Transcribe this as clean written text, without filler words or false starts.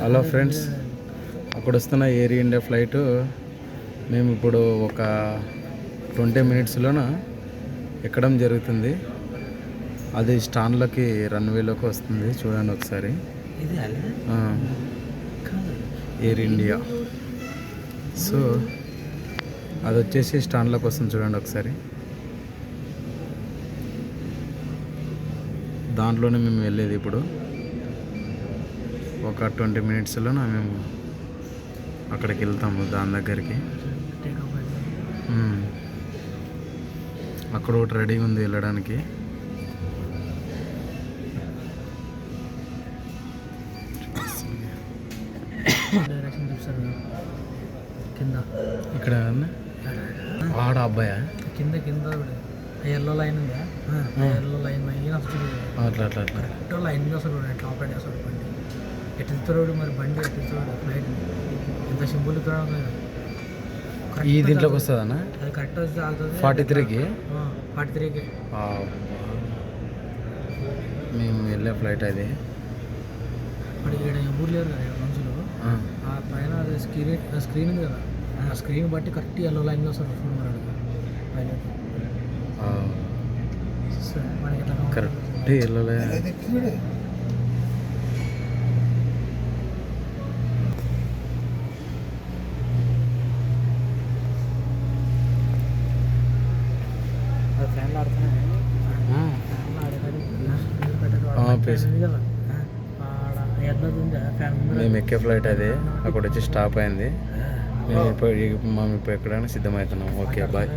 Hello friends, అక్కడ వస్తున్న air India flight మేము ఇప్పుడు ఒక 20 మినిట్స్లోన ఎక్కడం జరుగుతుంది. అది స్టాన్లోకి రన్వేలోకి వస్తుంది. చూడండి ఒకసారి. Air India. సో అది వచ్చేసి స్టాన్లోకి వస్తుంది. చూడండి ఒకసారి. దాంట్లోనే మేము వెళ్ళేది. ఇప్పుడు ఒక 20 మినిట్స్లో మేము అక్కడికి వెళ్తాము, దాని దగ్గరికి. అక్కడ ఒకటి రెడీగా ఉంది వెళ్ళడానికి. ఇక్కడ ఆడ అబ్బాయా కింద ఎల్లో లైన్ ఉందా, ఎల్లో లైన్ అట్లా అట్లా అట్లా కరెక్ట్ లైన్ అసలు ఎట్లా ఆపరేట్ చేస్తాడు బండి, ఎట్టిస్తాడు మరి బండి ఎట్టిస్తాడు ఫ్లైట్ ఎంత సింపుల్ ఈ దీంట్లోకి వస్తుందన్నా. అది కరెక్ట్ వస్తే ఆగుతుంది. 43కి 43కి మేము వెళ్ళే ఫ్లైట్ అది. ఇప్పుడు ఇక్కడ ఎవరు లేరు కదా మనుషులు. ఆ పైన అది స్క్రీన్ ఉంది కదా, ఆ స్క్రీన్ బట్టి కరెక్ట్ ఎల్లో లైన్లో వస్తారు ఫోన్ మనకు పైలట్. మనకి ఎట్లా కరెక్ట్ ఎల్లో లైన్. ఫ్యాన్లు ఆడుతున్నాయి. మేము ఎక్కే ఫ్లైట్ అది. అక్కడ వచ్చి స్టాప్ అయింది. మేము ఇప్పుడు ఎక్కడానికి సిద్ధమవుతున్నాం. Okay, bye.